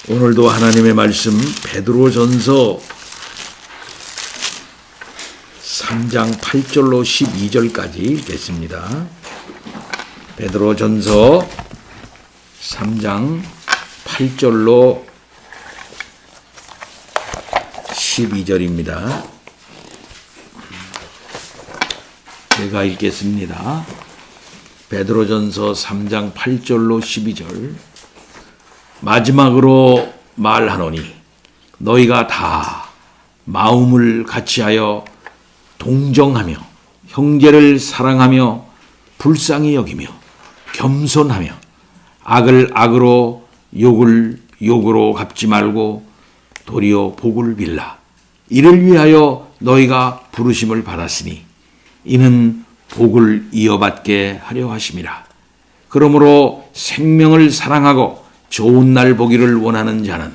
오늘도 하나님의 말씀 베드로전서 3장 8절로 12절까지 읽겠습니다. 베드로전서 3장 8절로 12절입니다. 제가 읽겠습니다. 베드로전서 3장 8절로 12절. 마지막으로 말하노니 너희가 다 마음을 같이하여 동정하며 형제를 사랑하며 불쌍히 여기며 겸손하며 악을 악으로 욕을 욕으로 갚지 말고 도리어 복을 빌라. 이를 위하여 너희가 부르심을 받았으니 이는 복을 이어받게 하려 하심이라. 그러므로 생명을 사랑하고 좋은 날 보기를 원하는 자는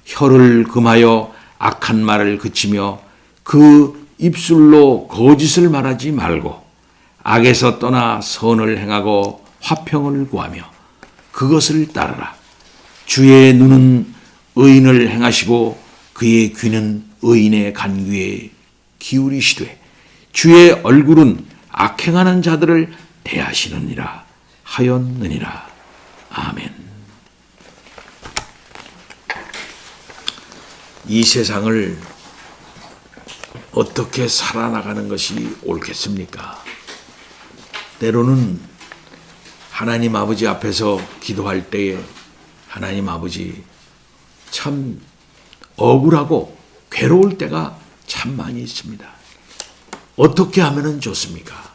혀를 금하여 악한 말을 그치며 그 입술로 거짓을 말하지 말고 악에서 떠나 선을 행하고 화평을 구하며 그것을 따르라. 주의 눈은 의인을 행하시고 그의 귀는 의인의 간귀에 기울이시되 주의 얼굴은 악행하는 자들을 대하시느니라 하였느니라. 아멘. 이 세상을 어떻게 살아나가는 것이 옳겠습니까? 때로는 하나님 아버지 앞에서 기도할 때에 하나님 아버지 참 억울하고 괴로울 때가 참 많이 있습니다. 어떻게 하면 좋습니까?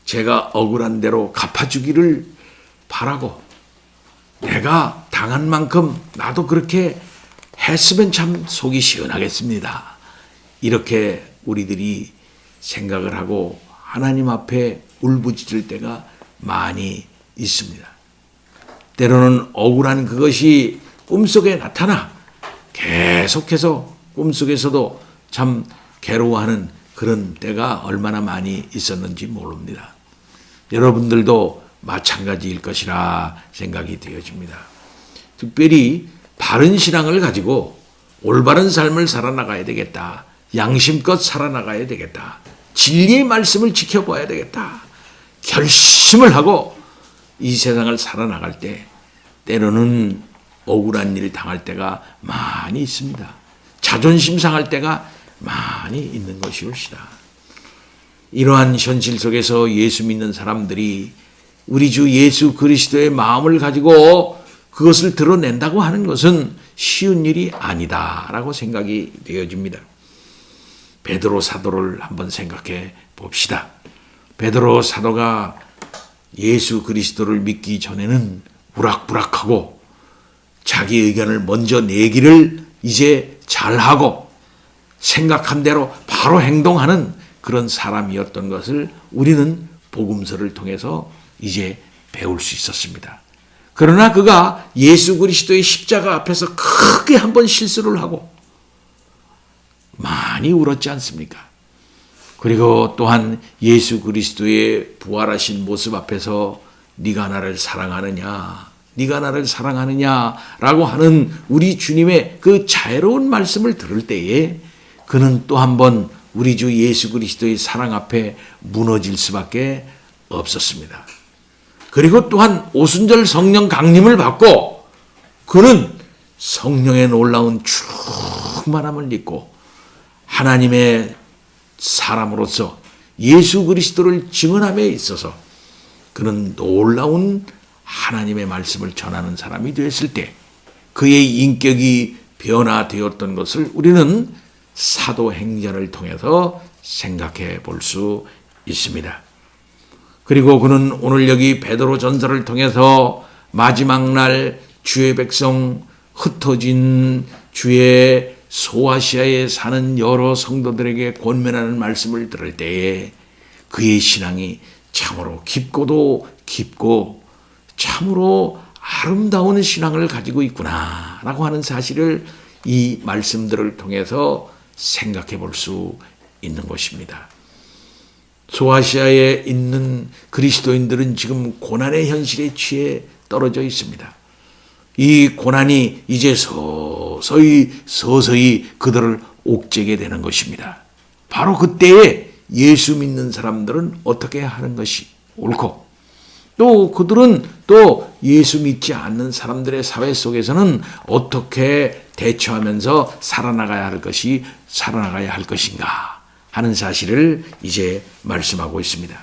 제가 억울한 대로 갚아주기를 바라고 내가 당한 만큼 나도 그렇게 했으면 참 속이 시원하겠습니다. 이렇게 우리들이 생각을 하고 하나님 앞에 울부짖을 때가 많이 있습니다. 때로는 억울한 그것이 꿈속에 나타나 계속해서 꿈속에서도 참 괴로워하는 그런 때가 얼마나 많이 있었는지 모릅니다. 여러분들도 마찬가지일 것이라 생각이 되어집니다. 특별히 바른 신앙을 가지고 올바른 삶을 살아나가야 되겠다. 양심껏 살아나가야 되겠다. 진리의 말씀을 지켜봐야 되겠다. 결심을 하고 이 세상을 살아나갈 때 때로는 억울한 일 당할 때가 많이 있습니다. 자존심 상할 때가 많이 있는 것이올시다. 이러한 현실 속에서 예수 믿는 사람들이 우리 주 예수 그리스도의 마음을 가지고 그것을 드러낸다고 하는 것은 쉬운 일이 아니다라고 생각이 되어집니다. 베드로 사도를 한번 생각해 봅시다. 베드로 사도가 예수 그리스도를 믿기 전에는 우락부락하고 자기 의견을 먼저 내기를 이제 잘하고 생각한 대로 바로 행동하는 그런 사람이었던 것을 우리는 복음서를 통해서 이제 배울 수 있었습니다. 그러나 그가 예수 그리스도의 십자가 앞에서 크게 한번 실수를 하고 많이 울었지 않습니까? 그리고 또한 예수 그리스도의 부활하신 모습 앞에서 네가 나를 사랑하느냐, 네가 나를 사랑하느냐라고 하는 우리 주님의 그 자애로운 말씀을 들을 때에 그는 또 한번 우리 주 예수 그리스도의 사랑 앞에 무너질 수밖에 없었습니다. 그리고 또한 오순절 성령 강림을 받고 그는 성령의 놀라운 충만함을 믿고 하나님의 사람으로서 예수 그리스도를 증언함에 있어서 그는 놀라운 하나님의 말씀을 전하는 사람이 되었을 때 그의 인격이 변화되었던 것을 우리는 사도행전을 통해서 생각해 볼 수 있습니다. 그리고 그는 오늘 여기 베드로 전서를 통해서 마지막 날 주의 백성 흩어진 주의 소아시아에 사는 여러 성도들에게 권면하는 말씀을 들을 때에 그의 신앙이 참으로 깊고도 깊고 참으로 아름다운 신앙을 가지고 있구나라고 하는 사실을 이 말씀들을 통해서 생각해 볼 수 있는 것입니다. 소아시아에 있는 그리스도인들은 지금 고난의 현실에 취해 떨어져 있습니다. 이 고난이 이제 서서히 그들을 옥죄게 되는 것입니다. 바로 그때에 예수 믿는 사람들은 어떻게 하는 것이 옳고, 또 그들은 또 예수 믿지 않는 사람들의 사회 속에서는 어떻게 대처하면서 살아나가야 할 것인가 하는 사실을 이제 말씀하고 있습니다.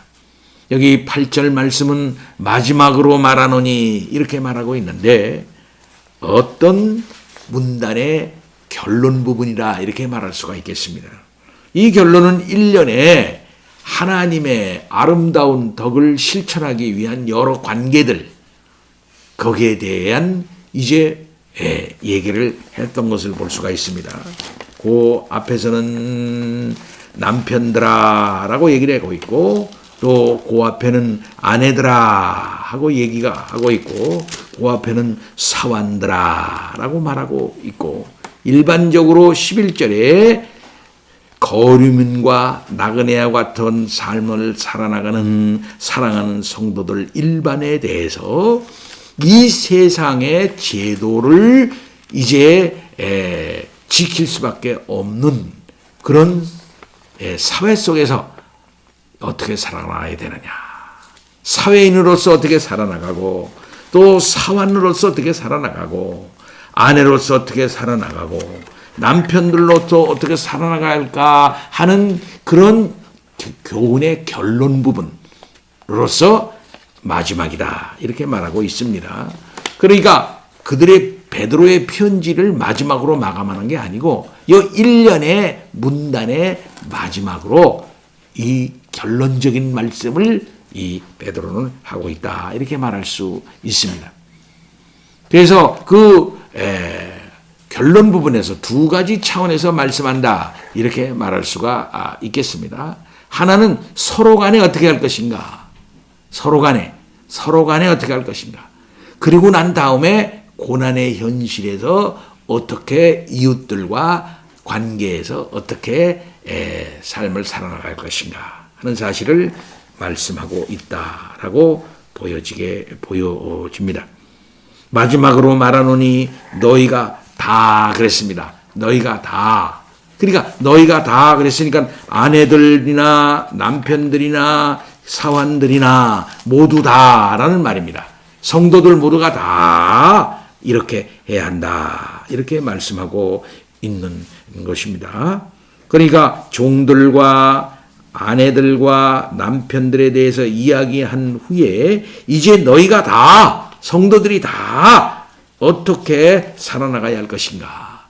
여기 8절 말씀은 마지막으로 말하노니 이렇게 말하고 있는데, 어떤 문단의 결론 부분이라 이렇게 말할 수가 있겠습니다. 이 결론은 1년에 하나님의 아름다운 덕을 실천하기 위한 여러 관계들, 거기에 대한 이제 얘기를 했던 것을 볼 수가 있습니다. 그 앞에서는 남편들아 라고 얘기를 하고 있고, 또 그 앞에는 아내들아 하고 얘기가 하고 있고, 그 앞에는 사환들아 라고 말하고 있고, 일반적으로 11절에 거류민과 나그네와 같은 삶을 살아나가는 사랑하는 성도들 일반에 대해서 이 세상의 제도를 이제 지킬 수밖에 없는 그런 사회 속에서 어떻게 살아나가야 되느냐, 사회인으로서 어떻게 살아나가고, 또 사환으로서 어떻게 살아나가고, 아내로서 어떻게 살아나가고, 남편들로서 어떻게 살아나가야 할까 하는 그런 교훈의 결론 부분으로서 마지막이다 이렇게 말하고 있습니다. 그러니까 그들의 베드로의 편지를 마지막으로 마감하는 게 아니고 이 1년의 문단의 마지막으로 이 결론적인 말씀을 이 베드로는 하고 있다 이렇게 말할 수 있습니다. 그래서 결론 부분에서 두 가지 차원에서 말씀한다 이렇게 말할 수가 있겠습니다. 하나는 서로 간에 어떻게 할 것인가, 서로 간에 어떻게 할 것인가, 그리고 난 다음에 고난의 현실에서 어떻게 이웃들과 관계에서 어떻게 삶을 살아나갈 것인가 하는 사실을 말씀하고 있다라고 보여집니다. 마지막으로 말하노니 너희가 다 그랬습니다. 너희가 다. 그러니까 너희가 다 그랬으니까 아내들이나 남편들이나 사환들이나 모두 다라는 말입니다. 성도들 모두가 다 이렇게 해야 한다. 이렇게 말씀하고 있는 것입니다. 그러니까 종들과 아내들과 남편들에 대해서 이야기한 후에 이제 너희가 다, 성도들이 다 어떻게 살아나가야 할 것인가.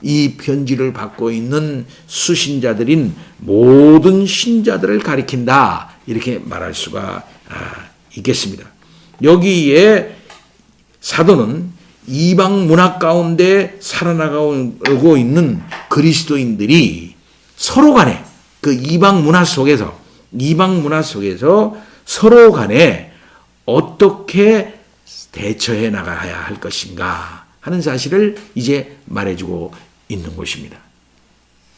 이 편지를 받고 있는 수신자들인 모든 신자들을 가리킨다. 이렇게 말할 수가 있겠습니다. 여기에 사도는 이방 문화 가운데 살아나가고 있는 그리스도인들이 서로 간에 그 이방 문화 속에서 서로 간에 어떻게 대처해 나가야 할 것인가 하는 사실을 이제 말해주고 있는 것입니다.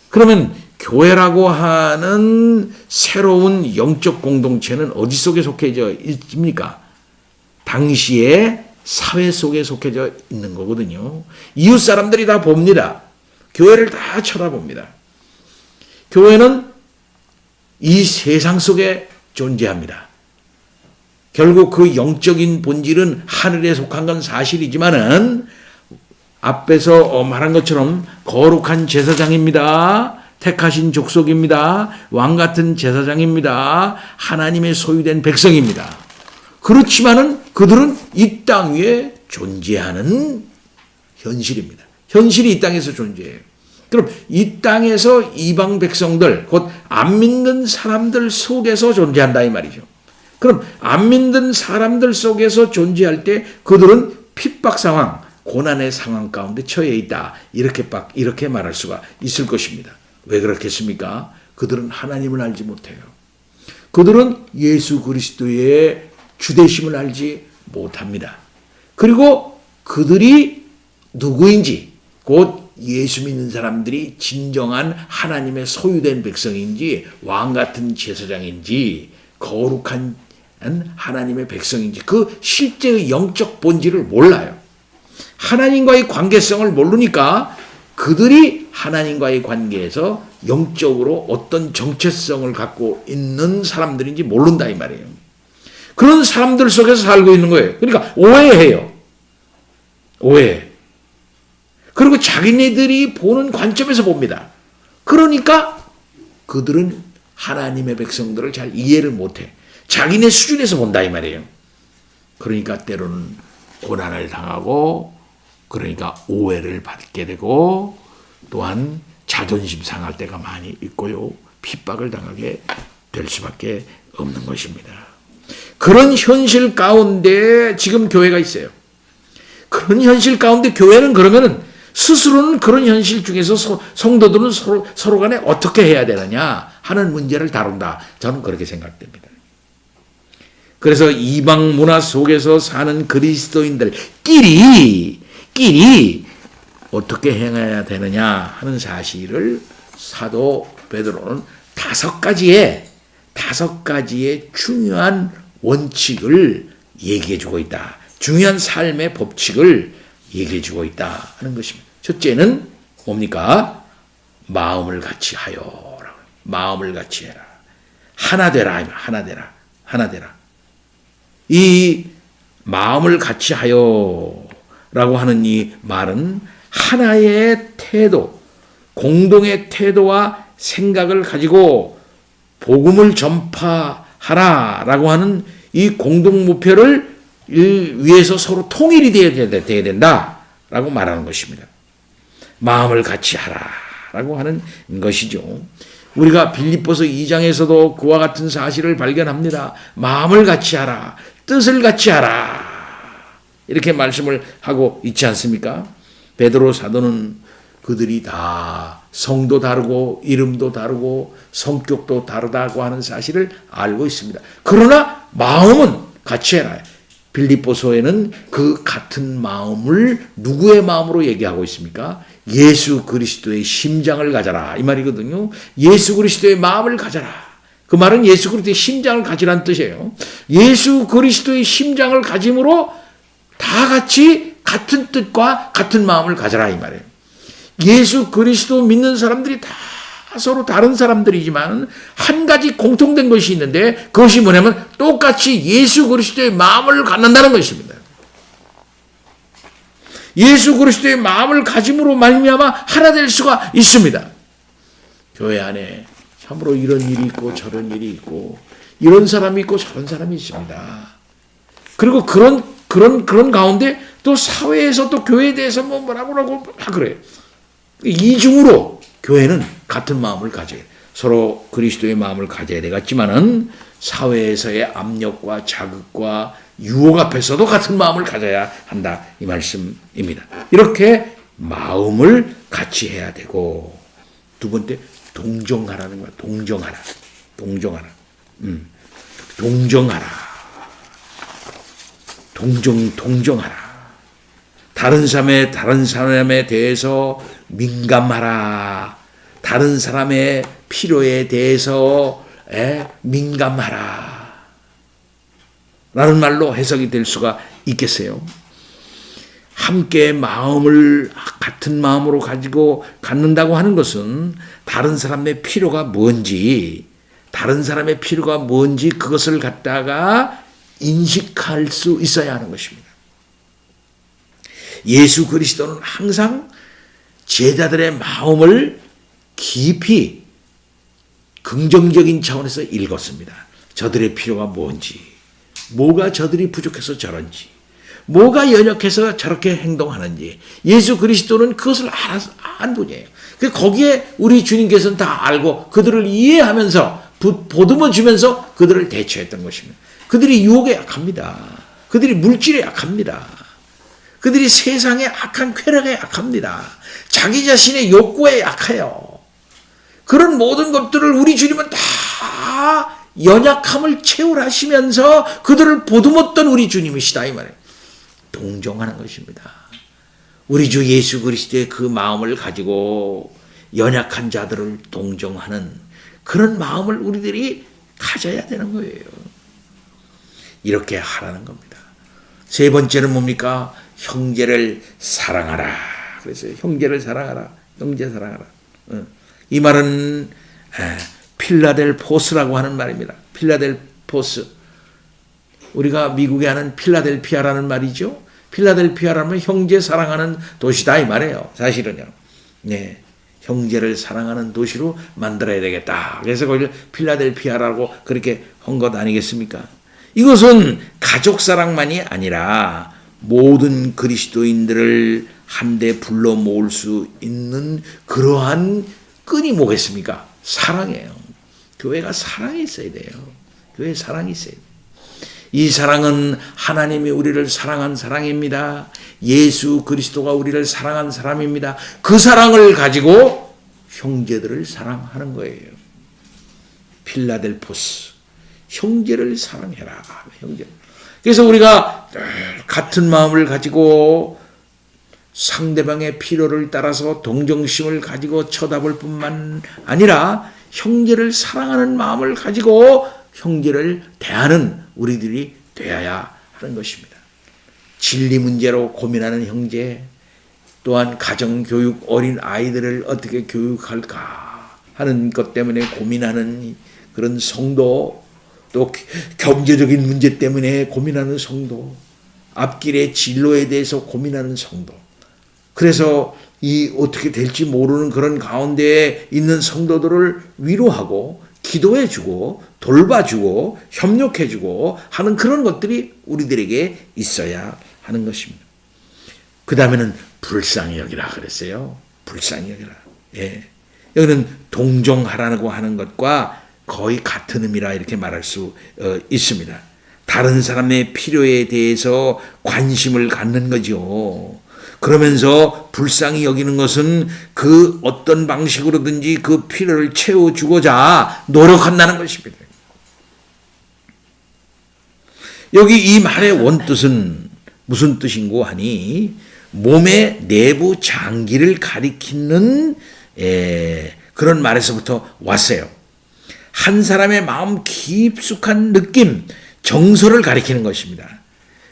그러면 교회라고 하는 새로운 영적 공동체는 어디 속에 속해져 있습니까? 당시의 사회 속에 속해져 있는 거거든요. 이웃 사람들이 다 봅니다. 교회를 다 쳐다봅니다. 교회는 이 세상 속에 존재합니다. 결국 그 영적인 본질은 하늘에 속한 건 사실이지만은 앞에서 말한 것처럼 거룩한 제사장입니다. 택하신 족속입니다. 왕 같은 제사장입니다. 하나님의 소유된 백성입니다. 그렇지만은 그들은 이 땅 위에 존재하는 현실입니다. 현실이 이 땅에서 존재해요. 그럼 이 땅에서 이방 백성들, 곧 안 믿는 사람들 속에서 존재한다 이 말이죠. 그럼 안 믿는 사람들 속에서 존재할 때 그들은 핍박 상황, 고난의 상황 가운데 처해 있다. 이렇게 말할 수가 있을 것입니다. 왜 그렇겠습니까? 그들은 하나님을 알지 못해요. 그들은 예수 그리스도의 주되심을 알지 못합니다. 그리고 그들이 누구인지, 곧 예수 믿는 사람들이 진정한 하나님의 소유된 백성인지, 왕 같은 제사장인지, 거룩한 하나님의 백성인지 그 실제의 영적 본질을 몰라요. 하나님과의 관계성을 모르니까 그들이 하나님과의 관계에서 영적으로 어떤 정체성을 갖고 있는 사람들인지 모른다 이 말이에요. 그런 사람들 속에서 살고 있는 거예요. 그러니까 오해해요. 오해. 그리고 자기네들이 보는 관점에서 봅니다. 그러니까 그들은 하나님의 백성들을 잘 이해를 못해. 자기네 수준에서 본다 이 말이에요. 그러니까 때로는 고난을 당하고 그러니까 오해를 받게 되고 또한 자존심 상할 때가 많이 있고요. 핍박을 당하게 될 수밖에 없는 것입니다. 그런 현실 가운데 지금 교회가 있어요. 그런 현실 가운데 교회는 그러면은 스스로는 그런 현실 중에서 성도들은 서로 간에 어떻게 해야 되느냐 하는 문제를 다룬다. 저는 그렇게 생각됩니다. 그래서 이방 문화 속에서 사는 그리스도인들끼리 어떻게 행해야 되느냐 하는 사실을 사도 베드로는 다섯 가지의 중요한 원칙을 얘기해 주고 있다. 중요한 삶의 법칙을 얘기해 주고 있다 하는 것입니다. 첫째는 뭡니까? 마음을 같이 하여. 마음을 같이 해라. 하나 되라. 하나 되라. 이 마음을 같이 하여 라고 하는 이 말은 하나의 태도, 공동의 태도와 생각을 가지고 복음을 전파하라 라고 하는 이 공동 목표를 위해서 서로 통일이 되어야 된다 라고 말하는 것입니다. 마음을 같이 하라 라고 하는 것이죠. 우리가 빌립보서 2장에서도 그와 같은 사실을 발견합니다. 마음을 같이 하라, 뜻을 같이 하라 이렇게 말씀을 하고 있지 않습니까? 베드로 사도는 그들이 다 성도 다르고 이름도 다르고 성격도 다르다고 하는 사실을 알고 있습니다. 그러나 마음은 같이 해라. 빌립보서에는 그 같은 마음을 누구의 마음으로 얘기하고 있습니까? 예수 그리스도의 심장을 가져라 이 말이거든요. 예수 그리스도의 마음을 가져라. 그 말은 예수 그리스도의 심장을 가지라는 뜻이에요. 예수 그리스도의 심장을 가짐으로 다 같이 같은 뜻과 같은 마음을 가져라 이 말이에요. 예수 그리스도 믿는 사람들이 다 서로 다른 사람들이지만 한 가지 공통된 것이 있는데 그것이 뭐냐면 똑같이 예수 그리스도의 마음을 갖는다는 것입니다. 예수 그리스도의 마음을 가짐으로 말미암아 하나 될 수가 있습니다. 교회 안에 참으로 이런 일이 있고 저런 일이 있고 이런 사람이 있고 저런 사람이 있습니다. 그리고 그런 가운데 또 사회에서 또 교회에 대해서 뭐라고 그래요. 이중으로 교회는 같은 마음을 가져야 돼요. 서로 그리스도의 마음을 가져야 되겠지만은 사회에서의 압력과 자극과 유혹 앞에서도 같은 마음을 가져야 한다 이 말씀입니다. 이렇게 마음을 같이 해야 되고 두 번째 동정하라는 거야. 동정하라. 동정하라. 다른 사람에 대해서 민감하라. 다른 사람의 필요에 대해서 민감하라. 라는 말로 해석이 될 수가 있겠어요. 함께 같은 마음으로 가지고 갖는다고 하는 것은 다른 사람의 필요가 뭔지 그것을 갖다가 인식할 수 있어야 하는 것입니다. 예수 그리스도는 항상 제자들의 마음을 깊이 긍정적인 차원에서 읽었습니다. 저들의 필요가 뭔지, 뭐가 저들이 부족해서 저런지, 뭐가 연약해서 저렇게 행동하는지 예수 그리스도는 그것을 안 분이에요. 거기에 우리 주님께서는 다 알고 그들을 이해하면서 보듬어 주면서 그들을 대처했던 것입니다. 그들이 유혹에 약합니다. 그들이 물질에 약합니다. 그들이 세상의 악한 쾌락에 약합니다. 자기 자신의 욕구에 약해요. 그런 모든 것들을 우리 주님은 다 연약함을 채울하시면서 그들을 보듬었던 우리 주님이시다 이 말이에요. 동정하는 것입니다. 우리 주 예수 그리스도의 그 마음을 가지고 연약한 자들을 동정하는 그런 마음을 우리들이 가져야 되는 거예요. 이렇게 하라는 겁니다. 세 번째는 뭡니까? 형제를 사랑하라. 그래서 형제를 사랑하라. 형제 사랑하라. 이 말은 필라델포스라고 하는 말입니다. 필라델포스. 우리가 미국에 하는 필라델피아라는 말이죠. 필라델피아라면 형제 사랑하는 도시다 이 말이에요. 사실은요. 네. 형제를 사랑하는 도시로 만들어야 되겠다. 그래서 거기를 필라델피아라고 그렇게 한 것 아니겠습니까? 이것은 가족 사랑만이 아니라 모든 그리스도인들을 한데 불러 모을 수 있는 그러한 끈이 뭐겠습니까? 사랑이에요. 교회가 사랑이 있어야 돼요. 교회에 사랑이 있어야 돼요. 이 사랑은 하나님이 우리를 사랑한 사랑입니다. 예수 그리스도가 우리를 사랑한 사람입니다. 그 사랑을 가지고 형제들을 사랑하는 거예요. 필라델포스. 형제를 사랑해라. 형제. 그래서 우리가 같은 마음을 가지고 상대방의 필요를 따라서 동정심을 가지고 쳐다볼 뿐만 아니라 형제를 사랑하는 마음을 가지고 형제를 대하는 우리들이 되어야 하는 것입니다. 진리 문제로 고민하는 형제, 또한 가정교육 어린 아이들을 어떻게 교육할까 하는 것 때문에 고민하는 그런 성도, 또 경제적인 문제 때문에 고민하는 성도, 앞길의 진로에 대해서 고민하는 성도. 그래서 이 어떻게 될지 모르는 그런 가운데에 있는 성도들을 위로하고 기도해주고 돌봐주고 협력해주고 하는 그런 것들이 우리들에게 있어야 하는 것입니다. 그 다음에는 불쌍히 여기라 그랬어요. 불쌍히 여기라. 예. 여기는 동정하라고 하는 것과 거의 같은 의미라 이렇게 말할 수 있습니다. 다른 사람의 필요에 대해서 관심을 갖는 거죠. 그러면서 불쌍히 여기는 것은 그 어떤 방식으로든지 그 필요를 채워주고자 노력한다는 것입니다. 여기 이 말의 원뜻은 무슨 뜻인고 하니 몸의 내부 장기를 가리키는 그런 말에서부터 왔어요. 한 사람의 마음 깊숙한 느낌, 정서를 가리키는 것입니다.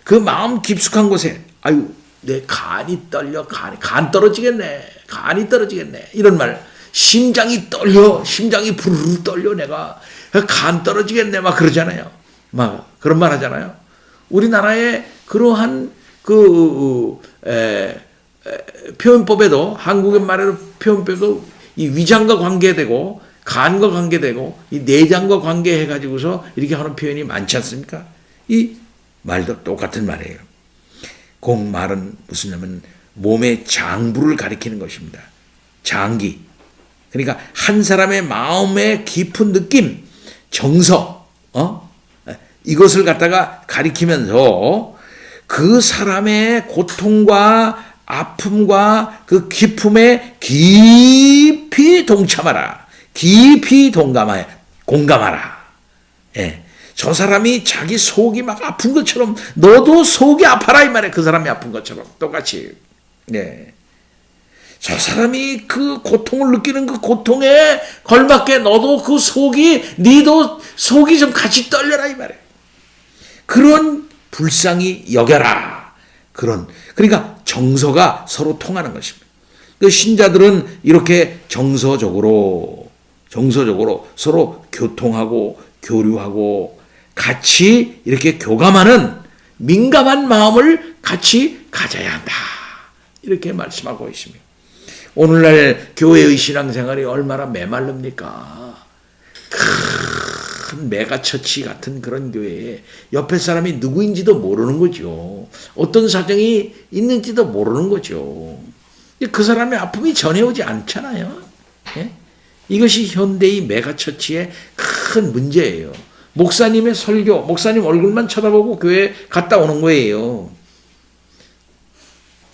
그 마음 깊숙한 곳에 아유 내 간이 떨려, 간 떨어지겠네, 간이 떨어지겠네 이런 말, 심장이 떨려, 심장이 부르르 떨려, 내가 간 떨어지겠네 막 그러잖아요. 막 그런 말 하잖아요. 우리나라의 그러한 표현법에도 한국의 말에도 표현법에도 이 위장과 관계되고 간과 관계되고 이 내장과 관계해 가지고서 이렇게 하는 표현이 많지 않습니까? 이 말도 똑같은 말이에요. 그 말은 무슨냐면 몸의 장부를 가리키는 것입니다. 장기. 그러니까 한 사람의 마음의 깊은 느낌, 정서, 이것을 갖다가 가리키면서 그 사람의 고통과 아픔과 그 기쁨에 깊이 동참하라. 깊이 공감하라. 예. 저 사람이 자기 속이 막 아픈 것처럼 너도 속이 아파라 이 말이야. 그 사람이 아픈 것처럼 똑같이. 네. 저 사람이 그 고통을 느끼는 그 고통에 걸맞게 너도 그 속이 니도 속이 좀 같이 떨려라 이 말이야. 그런 불쌍히 여겨라. 그러니까 정서가 서로 통하는 것입니다. 그 신자들은 이렇게 정서적으로 서로 교통하고 교류하고 같이 이렇게 교감하는 민감한 마음을 같이 가져야 한다. 이렇게 말씀하고 있습니다. 오늘날 교회의 신앙생활이 얼마나 메말릅니까? 큰 메가처치 같은 그런 교회에 옆에 사람이 누구인지도 모르는 거죠. 어떤 사정이 있는지도 모르는 거죠. 그 사람의 아픔이 전해오지 않잖아요. 예? 이것이 현대의 메가처치의 큰 문제예요. 목사님의 설교, 목사님 얼굴만 쳐다보고 교회에 갔다 오는 거예요.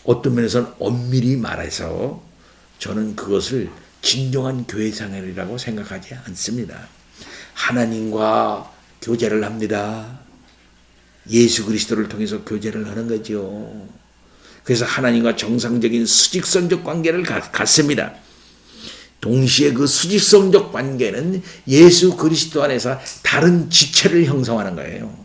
어떤 면에서는 엄밀히 말해서 저는 그것을 진정한 교회 생활이라고 생각하지 않습니다. 하나님과 교제를 합니다. 예수 그리스도를 통해서 교제를 하는 거죠. 그래서 하나님과 정상적인 수직성적 관계를 갖습니다. 동시에 그 수직성적 관계는 예수 그리스도 안에서 다른 지체를 형성하는 거예요.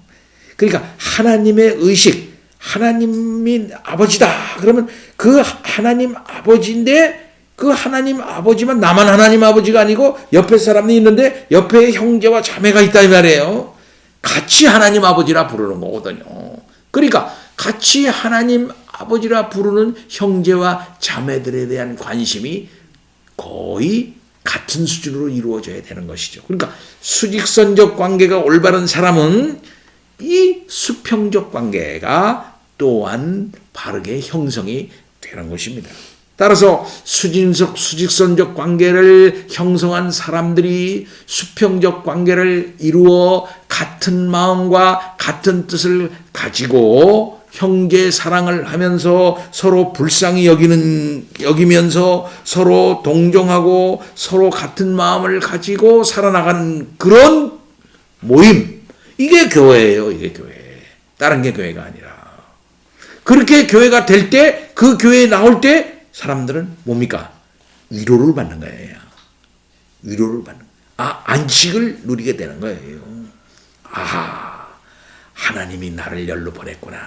그러니까 하나님의 의식, 하나님이 아버지다. 그러면 그 하나님 아버지인데 그 하나님 아버지만 나만 하나님 아버지가 아니고 옆에 사람이 있는데 옆에 형제와 자매가 있다 이 말이에요. 같이 하나님 아버지라 부르는 거거든요. 그러니까 같이 하나님 아버지라 부르는 형제와 자매들에 대한 관심이 거의 같은 수준으로 이루어져야 되는 것이죠. 그러니까 수직선적 관계가 올바른 사람은 이 수평적 관계가 또한 바르게 형성이 되는 것입니다. 따라서 수직선적 관계를 형성한 사람들이 수평적 관계를 이루어 같은 마음과 같은 뜻을 가지고 형제 사랑을 하면서 서로 불쌍히 여기면서 서로 동정하고 서로 같은 마음을 가지고 살아나가는 그런 모임. 이게 교회예요. 이게 교회. 다른 게 교회가 아니라. 그렇게 교회가 될 때, 그 교회에 나올 때 사람들은 뭡니까? 위로를 받는 거예요. 위로를 받는 거예요. 안식을 누리게 되는 거예요. 하나님이 나를 열로 보냈구나.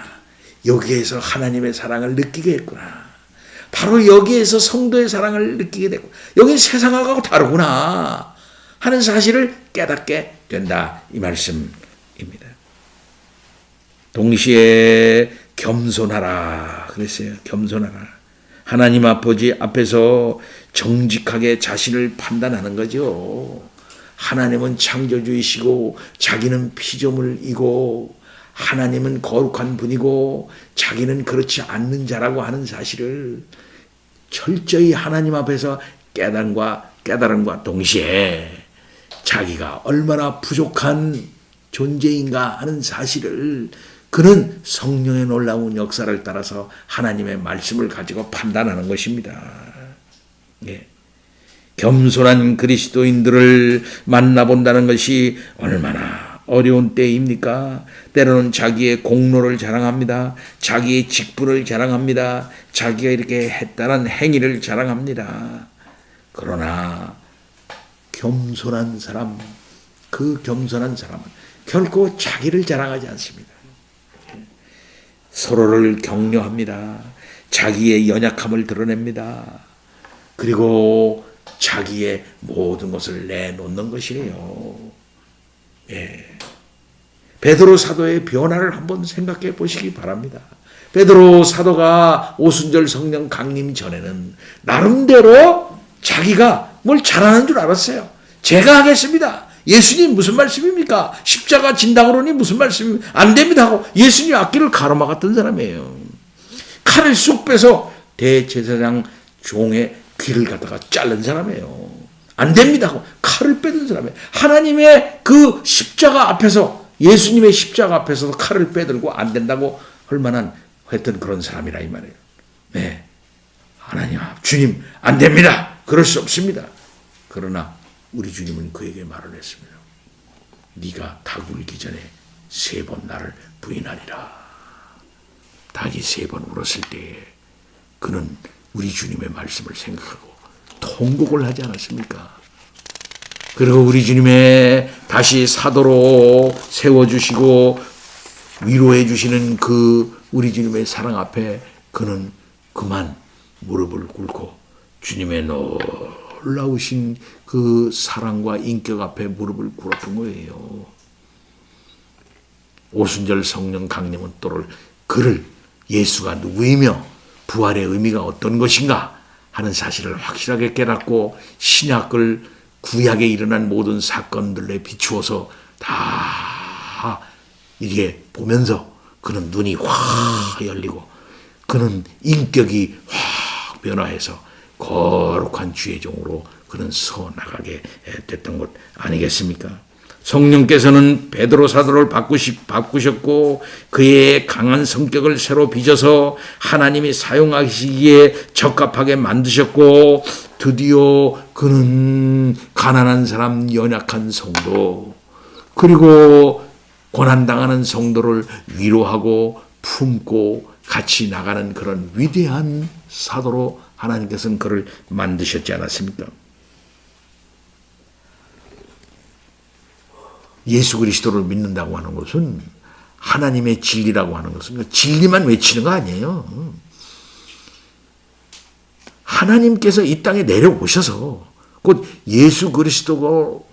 여기에서 하나님의 사랑을 느끼게 했구나. 바로 여기에서 성도의 사랑을 느끼게 됐고 여긴 세상하고 다르구나 하는 사실을 깨닫게 된다. 이 말씀입니다. 동시에 겸손하라 그랬어요. 겸손하라. 하나님 아버지 앞에서 정직하게 자신을 판단하는 거죠. 하나님은 창조주이시고 자기는 피조물이고 하나님은 거룩한 분이고 자기는 그렇지 않는 자라고 하는 사실을 철저히 하나님 앞에서 깨달음과 동시에 자기가 얼마나 부족한 존재인가 하는 사실을 그는 성령의 놀라운 역사를 따라서 하나님의 말씀을 가지고 판단하는 것입니다. 예. 겸손한 그리스도인들을 만나본다는 것이 얼마나 어려운 때입니까? 때로는 자기의 공로를 자랑합니다. 자기의 직분을 자랑합니다. 자기가 이렇게 했다는 행위를 자랑합니다. 그러나 겸손한 사람, 그 겸손한 사람은 결코 자기를 자랑하지 않습니다. 서로를 격려합니다. 자기의 연약함을 드러냅니다. 그리고 자기의 모든 것을 내놓는 것이에요. 예. 베드로 사도의 변화를 한번 생각해 보시기 바랍니다. 베드로 사도가 오순절 성령 강림 전에는 나름대로 자기가 뭘 잘하는 줄 알았어요. 제가 하겠습니다. 예수님 무슨 말씀입니까? 십자가 진다 그러니 무슨 말씀입니까? 안 됩니다 하고 예수님 앞길을 가로막았던 사람이에요. 칼을 쑥 빼서 대제사장 종의 귀를 갖다가 자른 사람이에요. 안 됩니다 하고 칼을 빼던 사람이에요. 하나님의 그 십자가 앞에서 예수님의 십자가 앞에서 칼을 빼들고 안 된다고 할 만한 했던 그런 사람이라 이 말이에요. 네, 하나님 주님 안 됩니다. 그럴 수 없습니다. 그러나 우리 주님은 그에게 말을 했습니다. 네가 닭 울기 전에 3번 나를 부인하리라. 닭이 3번 울었을 때에 그는 우리 주님의 말씀을 생각하고 통곡을 하지 않았습니까? 그리고 우리 주님의 다시 사도로 세워주시고 위로해 주시는 그 우리 주님의 사랑 앞에 그는 그만 무릎을 꿇고 주님의 놀라우신 그 사랑과 인격 앞에 무릎을 꿇었던 거예요. 오순절 성령 강림은 또를 그를 예수가 누구이며 부활의 의미가 어떤 것인가 하는 사실을 확실하게 깨닫고 신약을 구약에 일어난 모든 사건들에 비추어서 다 이게 보면서 그는 눈이 확 열리고 그는 인격이 확 변화해서 거룩한 주의 종으로 그는 서 나가게 됐던 것 아니겠습니까? 성령께서는 베드로 사도를 바꾸셨고 그의 강한 성격을 새로 빚어서 하나님이 사용하시기에 적합하게 만드셨고 드디어 그는 가난한 사람, 연약한 성도 그리고 고난당하는 성도를 위로하고 품고 같이 나가는 그런 위대한 사도로 하나님께서는 그를 만드셨지 않았습니까? 예수 그리스도를 믿는다고 하는 것은 하나님의 진리라고 하는 것은 진리만 외치는 거 아니에요. 하나님께서 이 땅에 내려오셔서 곧 예수 그리스도가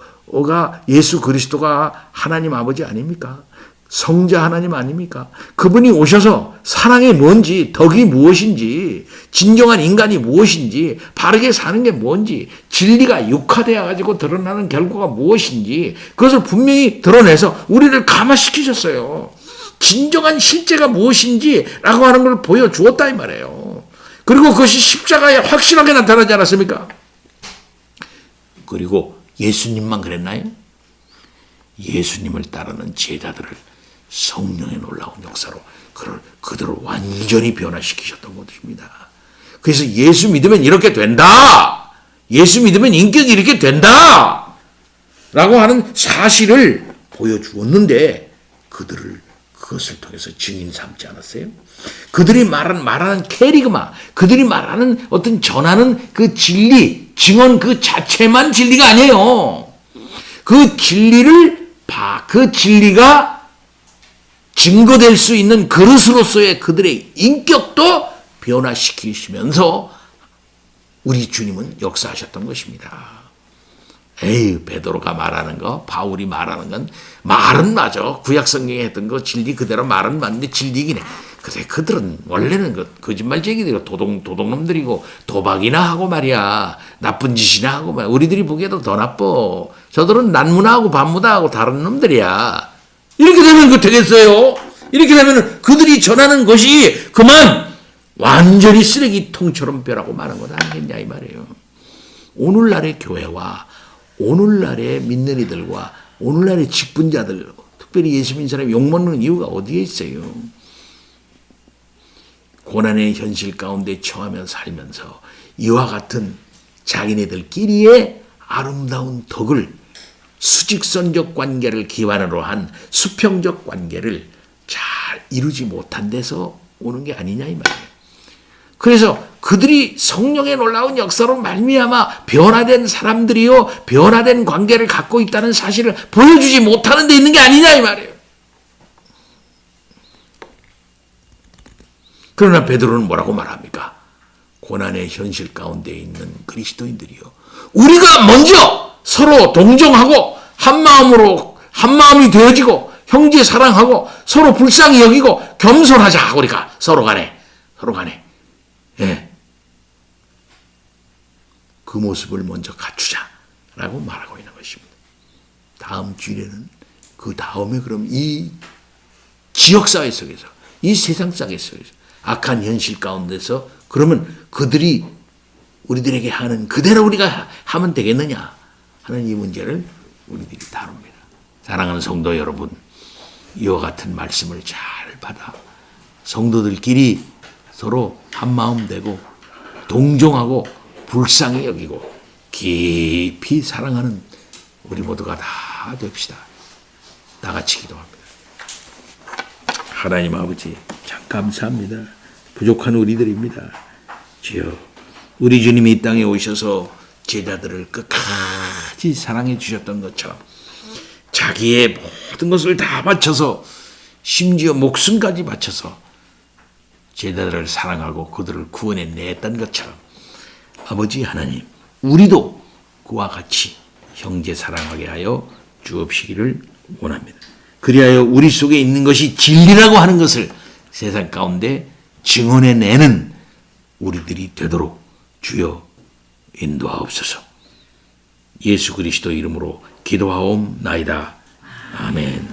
하나님 아버지 아닙니까? 성자 하나님 아닙니까? 그분이 오셔서 사랑이 뭔지, 덕이 무엇인지, 진정한 인간이 무엇인지, 바르게 사는 게 뭔지, 진리가 육화되어 가지고 드러나는 결과가 무엇인지 그것을 분명히 드러내서 우리를 감화시키셨어요. 진정한 실제가 무엇인지라고 하는 걸 보여주었다 이 말이에요. 그리고 그것이 십자가에 확실하게 나타나지 않았습니까? 그리고 예수님만 그랬나요? 예수님을 따르는 제자들을 성령의 놀라운 역사로 그들을 완전히 변화시키셨던 것입니다. 그래서 예수 믿으면 이렇게 된다. 예수 믿으면 인격이 이렇게 된다. 라고 하는 사실을 보여주었는데 그들을 그것을 통해서 증인 삼지 않았어요? 그들이 말하는 캐리그마, 그들이 말하는 어떤 전하는 그 진리, 증언 그 자체만 진리가 아니에요. 그 진리가 증거될 수 있는 그릇으로서의 그들의 인격도 변화시키시면서 우리 주님은 역사하셨던 것입니다. 베드로가 말하는 거, 바울이 말하는 건 말은 맞아. 구약 성경에 했던 거 진리 그대로 말은 맞는데 진리긴 해. 그래, 그들은 원래는 거짓말쟁이들이고 도둑놈들이고 도박이나 하고 말이야. 나쁜 짓이나 하고 말이야. 우리들이 보기에도 더 나빠. 저들은 난무나하고 반무다하고 다른 놈들이야. 이렇게 되면 되겠어요? 이렇게 되면 그들이 전하는 것이 그만 완전히 쓰레기통처럼 변하고 마는 것 아니겠냐 이 말이에요. 오늘날의 교회와 오늘날의 믿는 이들과 오늘날의 직분자들, 특별히 예수 믿는 사람이 욕먹는 이유가 어디에 있어요? 고난의 현실 가운데 처하며 살면서 이와 같은 자기네들끼리의 아름다운 덕을 수직선적 관계를 기반으로 한 수평적 관계를 잘 이루지 못한 데서 오는 게 아니냐 이 말이에요. 그래서 그들이 성령의 놀라운 역사로 말미암아 변화된 사람들이요, 변화된 관계를 갖고 있다는 사실을 보여주지 못하는 데 있는 게 아니냐 이 말이에요. 그러나 베드로는 뭐라고 말합니까? 고난의 현실 가운데 있는 그리스도인들이요, 우리가 먼저 서로 동정하고 한 마음이 되어지고 형제 사랑하고 서로 불쌍히 여기고 겸손하자. 우리가 서로 간에 그 모습을 먼저 갖추자라고 말하고 있는 것입니다. 다음 주일에는 그 다음에 그럼 이 지역사회 속에서, 이 세상 속에서, 악한 현실 가운데서 그러면 그들이 우리들에게 하는 그대로 우리가 하면 되겠느냐 하는 이 문제를 우리들이 다룹니다. 사랑하는 성도 여러분, 이와 같은 말씀을 잘 받아 성도들끼리 서로 한마음 되고 동정하고 불쌍히 여기고 깊이 사랑하는 우리 모두가 다 됩시다. 다 같이 기도합니다. 하나님 아버지, 참 감사합니다. 부족한 우리들입니다. 주여, 우리 주님이 이 땅에 오셔서 제자들을 끝까지 사랑해 주셨던 것처럼 자기의 모든 것을 다 바쳐서, 심지어 목숨까지 바쳐서 제자들을 사랑하고 그들을 구원해 냈던 것처럼 아버지 하나님, 우리도 그와 같이 형제 사랑하게 하여 주옵시기를 원합니다. 그리하여 우리 속에 있는 것이 진리라고 하는 것을 세상 가운데 증언해내는 우리들이 되도록 주여 인도하옵소서. 예수 그리스도 이름으로 기도하옵나이다. 아멘.